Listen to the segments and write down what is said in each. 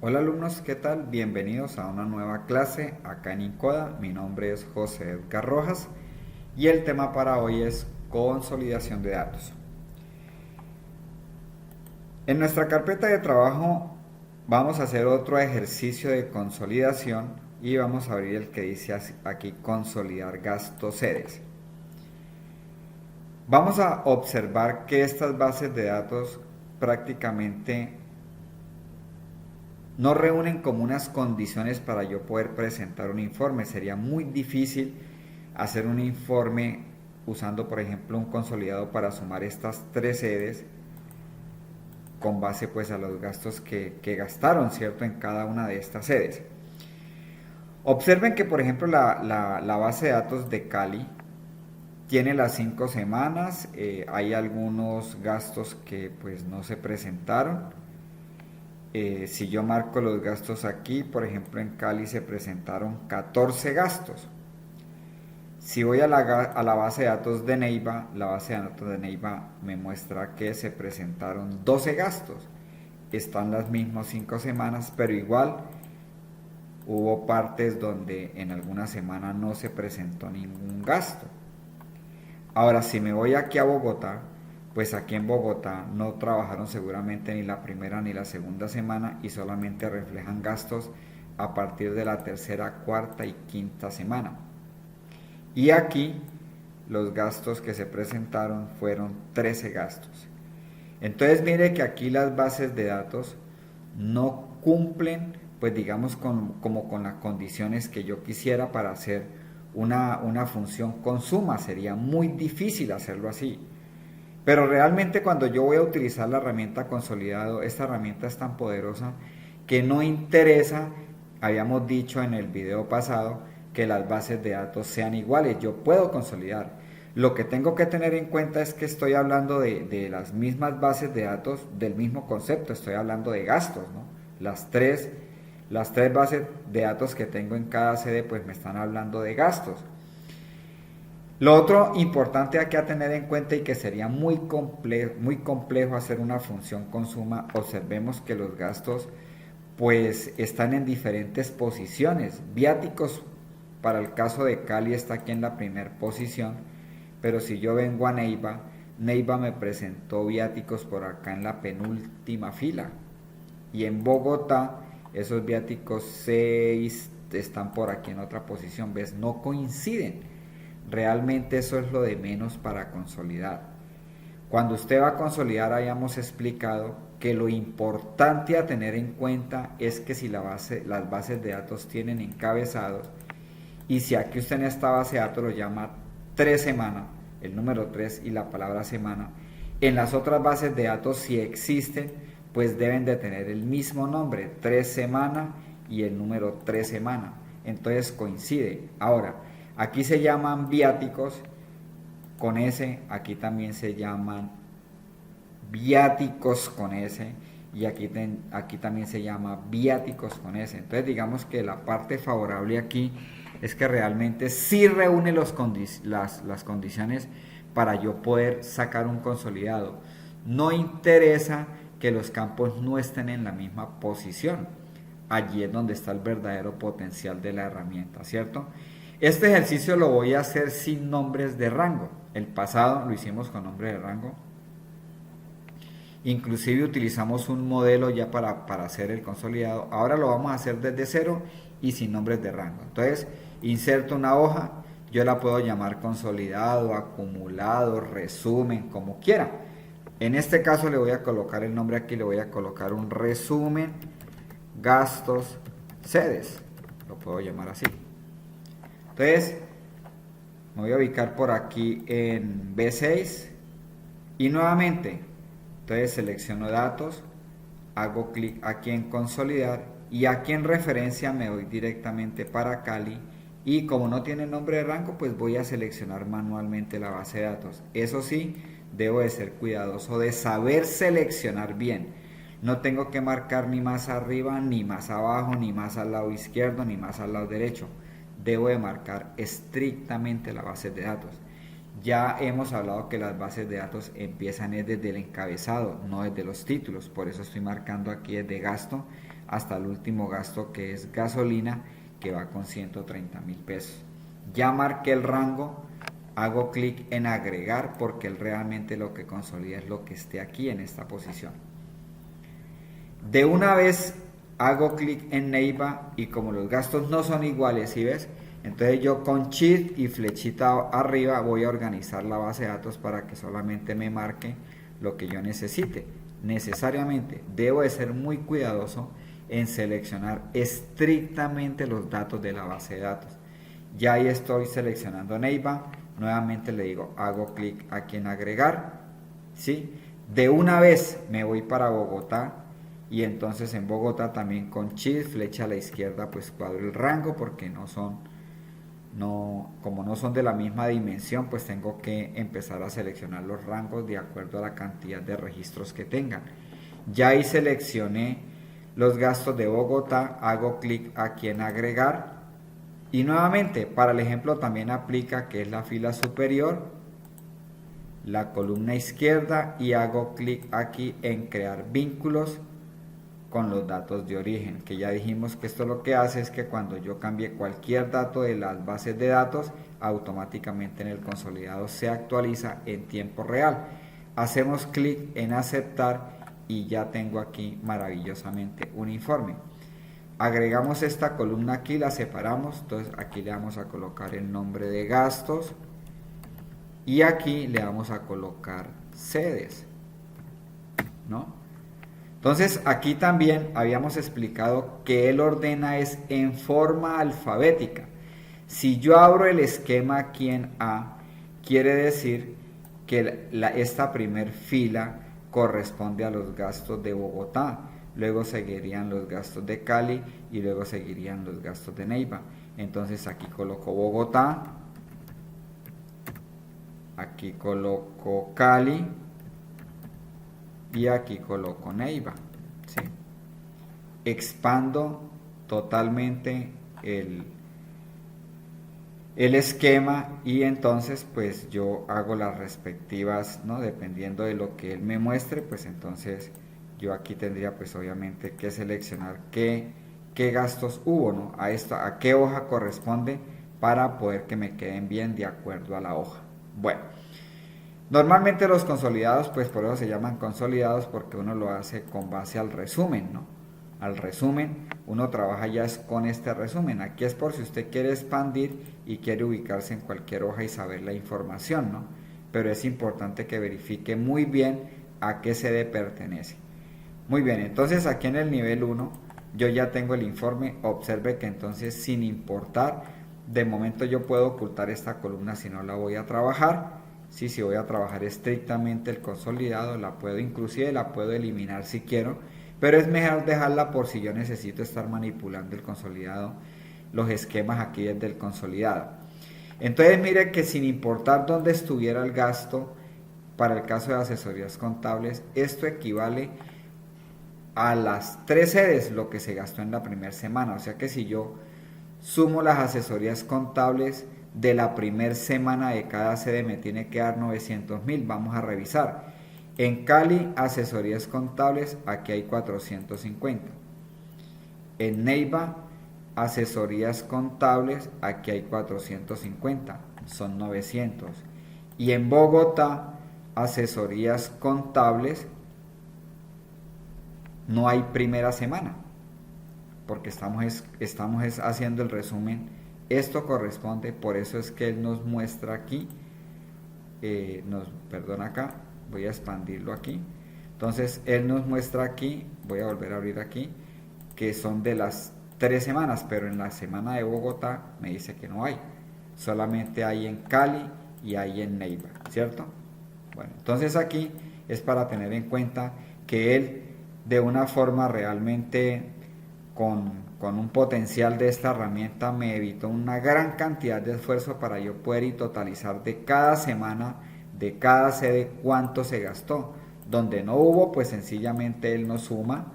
Hola alumnos, ¿qué tal? Bienvenidos a una nueva clase acá en Incoda. Mi nombre es José Edgar Rojas y el tema para hoy es consolidación de datos. En nuestra carpeta de trabajo vamos a hacer otro ejercicio de consolidación y vamos a abrir el que dice aquí consolidar gastos sedes. Vamos a observar que estas bases de datos prácticamente no reúnen como unas condiciones para yo poder presentar un informe. Sería muy difícil hacer un informe usando, por ejemplo, un consolidado para sumar estas tres sedes con base pues a los gastos que gastaron, ¿cierto? En cada una de estas sedes. Observen que, por ejemplo, la base de datos de Cali tiene las 5 semanas, hay algunos gastos que pues no se presentaron. Si yo marco los gastos aquí, por ejemplo en Cali se presentaron 14 gastos. Si voy a la base de datos de Neiva, la base de datos de Neiva me muestra que se presentaron 12 gastos. Están las mismas 5 semanas, pero igual hubo partes donde en alguna semana no se presentó ningún gasto. Ahora, si me voy aquí a Bogotá, pues aquí en Bogotá no trabajaron seguramente ni la primera ni la segunda semana y solamente reflejan gastos a partir de la tercera, cuarta y quinta semana. Y aquí los gastos que se presentaron fueron 13 gastos. Entonces mire que aquí las bases de datos no cumplen, pues digamos, como con las condiciones que yo quisiera para hacer una función con suma. Sería muy difícil hacerlo así. Pero realmente cuando yo voy a utilizar la herramienta consolidado, esta herramienta es tan poderosa que no interesa, habíamos dicho en el video pasado, que las bases de datos sean iguales. Yo puedo consolidar. Lo que tengo que tener en cuenta es que estoy hablando de las mismas bases de datos, del mismo concepto, estoy hablando de gastos, ¿no? Las tres bases de datos que tengo en cada sede pues me están hablando de gastos. Lo otro importante aquí a tener en cuenta y que sería muy complejo hacer una función con suma, observemos que los gastos pues están en diferentes posiciones. Viáticos para el caso de Cali está aquí en la primera posición, pero si yo vengo a Neiva, Neiva me presentó viáticos por acá en la penúltima fila. Y en Bogotá esos viáticos 6 están por aquí en otra posición, ¿ves? No coinciden. Realmente eso es lo de menos para consolidar. Cuando usted va a consolidar, hayamos explicado que lo importante a tener en cuenta es que si las bases de datos tienen encabezados, y si aquí usted en esta base de datos lo llama 3 semanas, el número 3 y la palabra semana, en las otras bases de datos si existen, pues deben de tener el mismo nombre, 3 semanas y el número 3 semanas. Entonces coincide. Ahora, aquí se llaman viáticos con S, aquí también se llaman viáticos con S y aquí también se llama viáticos con S. Entonces digamos que la parte favorable aquí es que realmente sí reúne las condiciones para yo poder sacar un consolidado. No interesa que los campos no estén en la misma posición. Allí es donde está el verdadero potencial de la herramienta, ¿cierto? Este ejercicio lo voy a hacer sin nombres de rango. El pasado lo hicimos con nombre de rango. Inclusive utilizamos un modelo ya para hacer el consolidado. Ahora lo vamos a hacer desde cero y sin nombres de rango. Entonces, inserto una hoja, yo la puedo llamar consolidado, acumulado, resumen, como quiera. En este caso le voy a colocar el nombre aquí, le voy a colocar un resumen, gastos, sedes. Lo puedo llamar así. Entonces, me voy a ubicar por aquí en B6 y nuevamente, entonces selecciono datos, hago clic aquí en consolidar y aquí en referencia me voy directamente para Cali y como no tiene nombre de rango pues voy a seleccionar manualmente la base de datos. Eso sí, debo de ser cuidadoso de saber seleccionar bien. No tengo que marcar ni más arriba, ni más abajo, ni más al lado izquierdo, ni más al lado derecho. Debo de marcar estrictamente la base de datos. Ya hemos hablado que las bases de datos empiezan desde el encabezado, no desde los títulos. Por eso estoy marcando aquí desde gasto hasta el último gasto que es gasolina, que va con 130.000 pesos. Ya marqué el rango, hago clic en agregar porque él realmente lo que consolida es lo que esté aquí en esta posición. De una vez hago clic en Neiva y como los gastos no son iguales, ¿sí ves? Entonces yo con Shift y flechita arriba voy a organizar la base de datos para que solamente me marque lo que yo necesite. Necesariamente debo de ser muy cuidadoso en seleccionar estrictamente los datos de la base de datos. Ya ahí estoy seleccionando Neiva, nuevamente le digo, hago clic aquí en agregar, ¿sí? De una vez me voy para Bogotá y entonces en Bogotá también con Shift, flecha a la izquierda, pues cuadro el rango porque como no son de la misma dimensión, pues tengo que empezar a seleccionar los rangos de acuerdo a la cantidad de registros que tengan. Ya ahí seleccioné los gastos de Bogotá, hago clic aquí en agregar y nuevamente para el ejemplo también aplica que es la fila superior, la columna izquierda y hago clic aquí en crear vínculos con los datos de origen, que ya dijimos que esto lo que hace es que cuando yo cambie cualquier dato de las bases de datos, automáticamente en el consolidado se actualiza en tiempo real. Hacemos clic en aceptar y ya tengo aquí maravillosamente un informe. Agregamos esta columna aquí, la separamos, entonces aquí le vamos a colocar el nombre de gastos y aquí le vamos a colocar sedes, ¿no? Entonces aquí también habíamos explicado que él ordena es en forma alfabética. Si yo abro el esquema aquí en A, quiere decir que esta primer fila corresponde a los gastos de Bogotá, luego seguirían los gastos de Cali y luego seguirían los gastos de Neiva. Entonces aquí coloco Bogotá, aquí coloco Cali y aquí coloco Neiva, ¿sí? Expando totalmente el esquema y entonces pues yo hago las respectivas, ¿no? Dependiendo de lo que él me muestre, pues entonces yo aquí tendría pues obviamente que seleccionar qué gastos hubo, ¿no? A qué hoja corresponde para poder que me queden bien de acuerdo a la hoja. Bueno. Normalmente los consolidados, pues por eso se llaman consolidados, porque uno lo hace con base al resumen, ¿no? Al resumen, uno trabaja ya con este resumen. Aquí es por si usted quiere expandir y quiere ubicarse en cualquier hoja y saber la información, ¿no? Pero es importante que verifique muy bien a qué sede pertenece. Muy bien, entonces aquí en el nivel 1 yo ya tengo el informe. Observe que entonces sin importar, de momento yo puedo ocultar esta columna si no la voy a trabajar. Sí, si voy a trabajar estrictamente el consolidado, inclusive la puedo eliminar si quiero, pero es mejor dejarla por si yo necesito estar manipulando el consolidado, los esquemas aquí desde el consolidado. Entonces mire que sin importar dónde estuviera el gasto, para el caso de asesorías contables, esto equivale a las 3 sedes lo que se gastó en la primera semana. O sea que si yo sumo las asesorías contables de la primera semana de cada sede me tiene que dar 900.000. Vamos a revisar. En Cali, asesorías contables, aquí hay 450. En Neiva, asesorías contables, aquí hay 450, son 900. Y en Bogotá, asesorías contables, no hay primera semana, porque estamos haciendo el resumen. Esto corresponde, por eso es que él nos muestra aquí, acá, voy a expandirlo aquí. Entonces él nos muestra aquí, voy a volver a abrir aquí, que son de las 3 semanas, pero en la semana de Bogotá me dice que no hay, solamente hay en Cali y hay en Neiva, ¿cierto? Bueno, entonces aquí es para tener en cuenta que él de una forma realmente con un potencial de esta herramienta me evitó una gran cantidad de esfuerzo para yo poder y totalizar de cada semana, de cada sede, cuánto se gastó. Donde no hubo, pues sencillamente él no suma,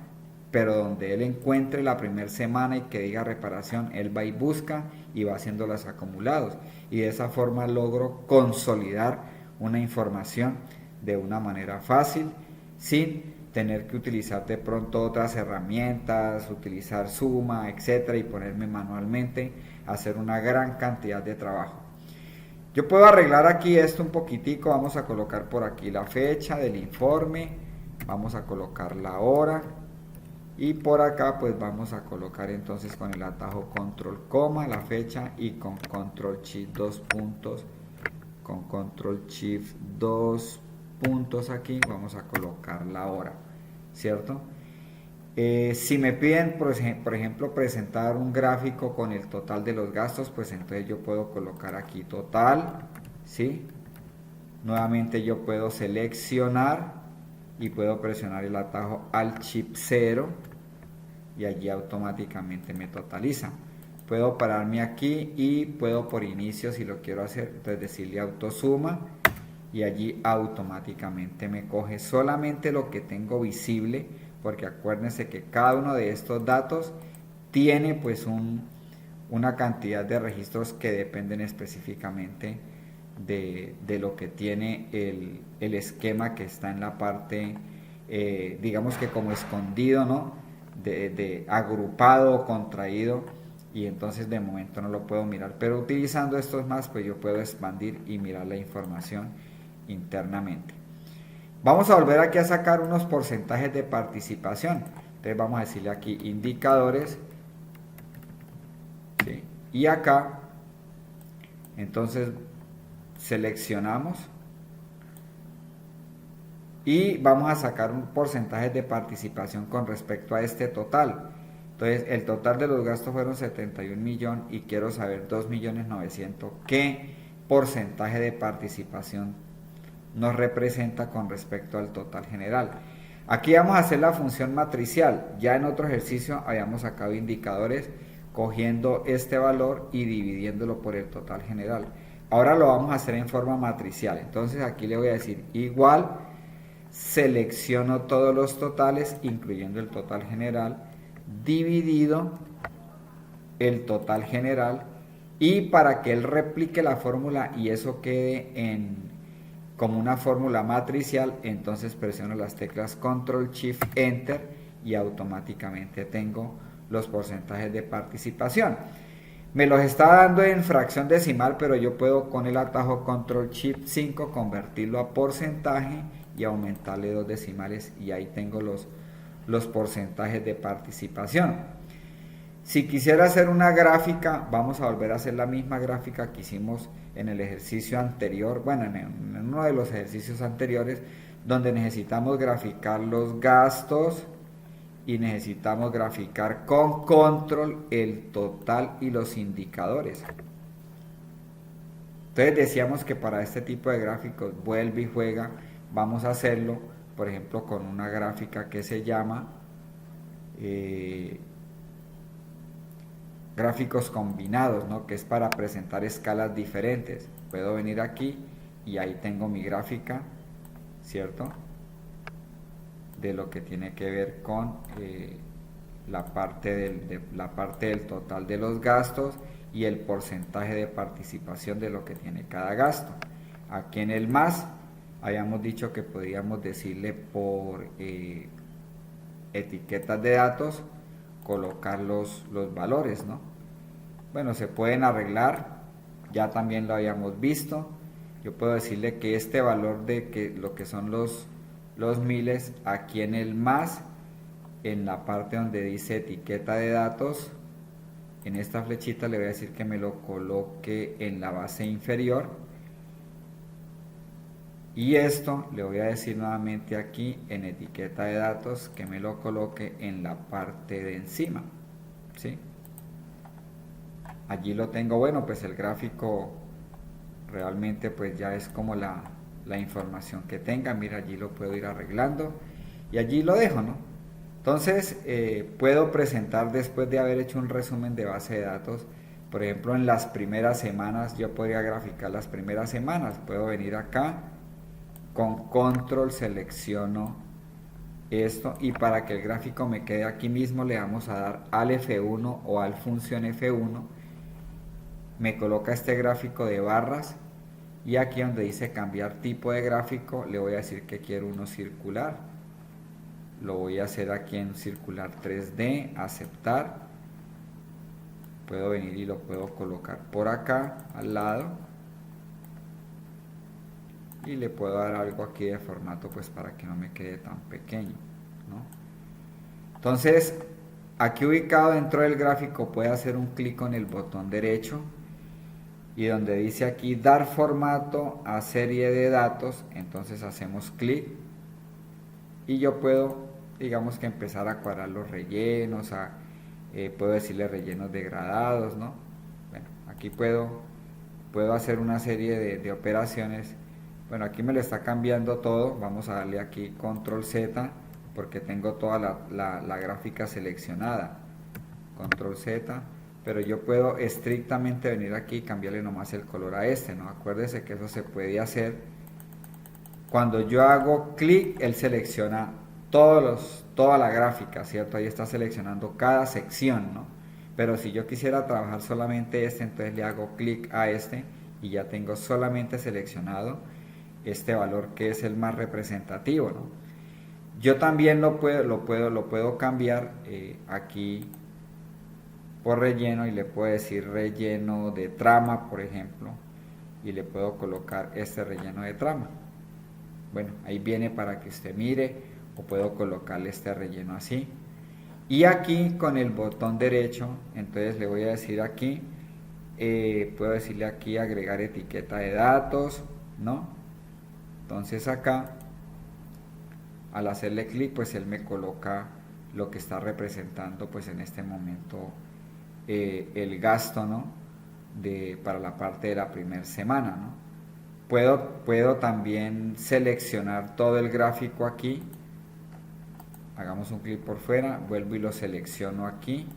pero donde él encuentre la primera semana y que diga reparación, él va y busca y va haciendo los acumulados. Y de esa forma logro consolidar una información de una manera fácil, sin tener que utilizar de pronto otras herramientas, utilizar suma, etcétera, y ponerme manualmente a hacer una gran cantidad de trabajo. Yo puedo arreglar aquí esto un poquitico, vamos a colocar por aquí la fecha del informe, vamos a colocar la hora y por acá pues vamos a colocar entonces con el atajo control coma la fecha y con control shift dos puntos, con control shift dos puntos aquí vamos a colocar la hora, ¿cierto? Si me piden, por ejemplo, presentar un gráfico con el total de los gastos, pues entonces yo puedo colocar aquí total, ¿sí? Nuevamente yo puedo seleccionar y puedo presionar el atajo Alt Shift 0 y allí automáticamente me totaliza. Puedo pararme aquí y puedo por inicio, si lo quiero hacer, entonces decirle autosuma y allí automáticamente me coge solamente lo que tengo visible, porque acuérdense que cada uno de estos datos tiene pues una cantidad de registros que dependen específicamente de lo que tiene el esquema que está en la parte, digamos que como escondido, ¿no? De agrupado o contraído, y entonces de momento no lo puedo mirar, pero utilizando estos más pues yo puedo expandir y mirar la información internamente. Vamos a volver aquí a sacar unos porcentajes de participación. Entonces vamos a decirle aquí indicadores, ¿sí? Y acá entonces seleccionamos y vamos a sacar un porcentaje de participación con respecto a este total. Entonces el total de los gastos fueron 71 millones y quiero saber 2.900.000 qué porcentaje de participación nos representa con respecto al total general. Aquí vamos a hacer la función matricial. Ya en otro ejercicio habíamos sacado indicadores cogiendo este valor y dividiéndolo por el total general. Ahora lo vamos a hacer en forma matricial. Entonces aquí le voy a decir igual, selecciono todos los totales incluyendo el total general, dividido el total general, y para que él replique la fórmula y eso quede como una fórmula matricial, entonces presiono las teclas Control Shift Enter y automáticamente tengo los porcentajes de participación. Me los está dando en fracción decimal, pero yo puedo con el atajo Control Shift 5 convertirlo a porcentaje y aumentarle 2 decimales y ahí tengo los porcentajes de participación. Si quisiera hacer una gráfica, vamos a volver a hacer la misma gráfica que hicimos en el ejercicio anterior, bueno, en uno de los ejercicios anteriores, donde necesitamos graficar los gastos y necesitamos graficar con control el total y los indicadores. Entonces decíamos que para este tipo de gráficos, vuelve y juega, vamos a hacerlo, por ejemplo, con una gráfica que se llama gráficos combinados, ¿no? Que es para presentar escalas diferentes. Puedo venir aquí y ahí tengo mi gráfica, ¿cierto? De lo que tiene que ver con la parte del total de los gastos y el porcentaje de participación de lo que tiene cada gasto. Aquí en el más habíamos dicho que podíamos decirle por etiquetas de datos colocar los valores, ¿no? Bueno, se pueden arreglar, ya también lo habíamos visto. Yo puedo decirle que este valor de que lo que son los miles, aquí en el más, en la parte donde dice etiqueta de datos, en esta flechita le voy a decir que me lo coloque en la base inferior. Y esto le voy a decir nuevamente aquí en etiqueta de datos que me lo coloque en la parte de encima, ¿sí? Allí lo tengo. Bueno, pues el gráfico realmente pues ya es como la información que tenga. Mira, allí lo puedo ir arreglando y allí lo dejo, ¿no? Entonces puedo presentar, después de haber hecho un resumen de base de datos, por ejemplo en las primeras semanas, yo podría graficar las primeras semanas. Puedo venir acá, con control selecciono esto y para que el gráfico me quede aquí mismo le vamos a dar al F1 o al función F1, me coloca este gráfico de barras y aquí donde dice cambiar tipo de gráfico le voy a decir que quiero uno circular, lo voy a hacer aquí en circular 3D, aceptar. Puedo venir y lo puedo colocar por acá al lado. Y le puedo dar algo aquí de formato pues para que no me quede tan pequeño, ¿no? Entonces, aquí ubicado dentro del gráfico puede hacer un clic con el botón derecho y donde dice aquí dar formato a serie de datos, entonces hacemos clic y yo puedo, digamos que empezar a cuadrar los rellenos, puedo decirle rellenos degradados, ¿no? Bueno, aquí puedo hacer una serie de operaciones. Bueno, aquí me lo está cambiando todo, vamos a darle aquí control Z porque tengo toda la gráfica seleccionada, control Z, pero yo puedo estrictamente venir aquí y cambiarle nomás el color a este, ¿no? Acuérdese que eso se puede hacer. Cuando yo hago clic, él selecciona toda la gráfica, ¿cierto? Ahí está seleccionando cada sección, ¿no? Pero si yo quisiera trabajar solamente este, entonces le hago clic a este y ya tengo solamente seleccionado este valor que es el más representativo, ¿no? Yo también lo puedo cambiar aquí por relleno y le puedo decir relleno de trama, por ejemplo, y le puedo colocar este relleno de trama. Bueno, ahí viene para que usted mire, o puedo colocarle este relleno así. Y aquí con el botón derecho, entonces le voy a decir aquí, puedo decirle aquí agregar etiqueta de datos, ¿no? Entonces acá, al hacerle clic, pues él me coloca lo que está representando pues en este momento el gasto, ¿no? Para la parte de la primera semana, ¿no? Puedo también seleccionar todo el gráfico aquí. Hagamos un clic por fuera, vuelvo y lo selecciono aquí,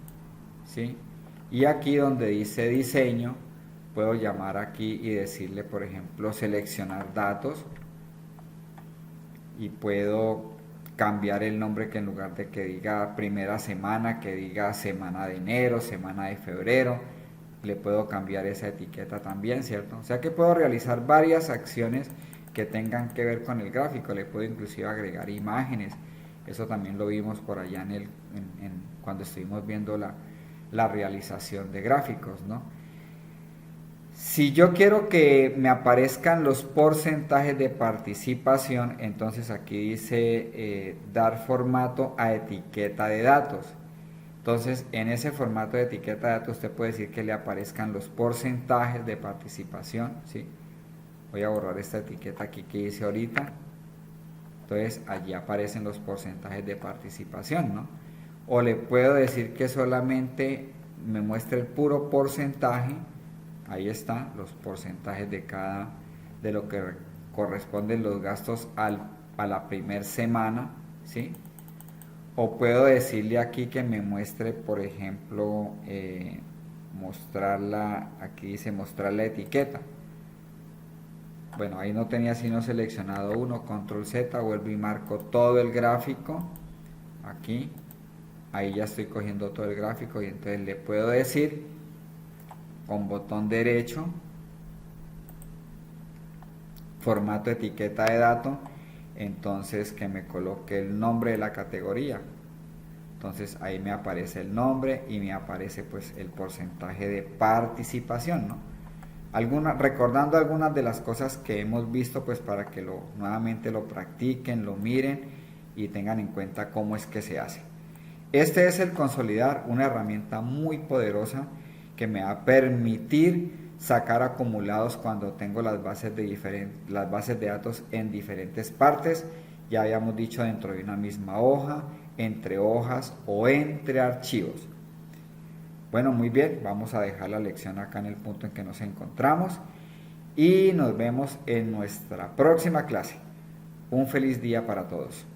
¿sí? Y aquí donde dice diseño, puedo llamar aquí y decirle, por ejemplo, seleccionar datos. Y puedo cambiar el nombre, que en lugar de que diga primera semana, que diga semana de enero, semana de febrero, le puedo cambiar esa etiqueta también, ¿cierto? O sea que puedo realizar varias acciones que tengan que ver con el gráfico, le puedo inclusive agregar imágenes, eso también lo vimos por allá cuando estuvimos viendo la realización de gráficos, ¿no? Si yo quiero que me aparezcan los porcentajes de participación, entonces aquí dice dar formato a etiqueta de datos. Entonces, en ese formato de etiqueta de datos usted puede decir que le aparezcan los porcentajes de participación, ¿sí? Voy a borrar esta etiqueta aquí que hice ahorita. Entonces, allí aparecen los porcentajes de participación, ¿no? O le puedo decir que solamente me muestre el puro porcentaje. Ahí están los porcentajes de lo que corresponden los gastos a la primera semana, ¿sí? O puedo decirle aquí que me muestre, por ejemplo, aquí dice mostrar la etiqueta. Bueno, ahí no tenía sino seleccionado uno, control Z, vuelvo y marco todo el gráfico, aquí, ahí ya estoy cogiendo todo el gráfico y entonces le puedo decir con botón derecho, formato etiqueta de datos, entonces que me coloque el nombre de la categoría. Entonces ahí me aparece el nombre y me aparece pues el porcentaje de participación, ¿no? Recordando algunas de las cosas que hemos visto pues para que nuevamente lo practiquen, lo miren y tengan en cuenta cómo es que se hace. Este es el consolidar, una herramienta muy poderosa que me va a permitir sacar acumulados cuando tengo las bases de datos en diferentes partes. Ya habíamos dicho dentro de una misma hoja, entre hojas o entre archivos. Bueno, muy bien, vamos a dejar la lección acá en el punto en que nos encontramos y nos vemos en nuestra próxima clase. Un feliz día para todos.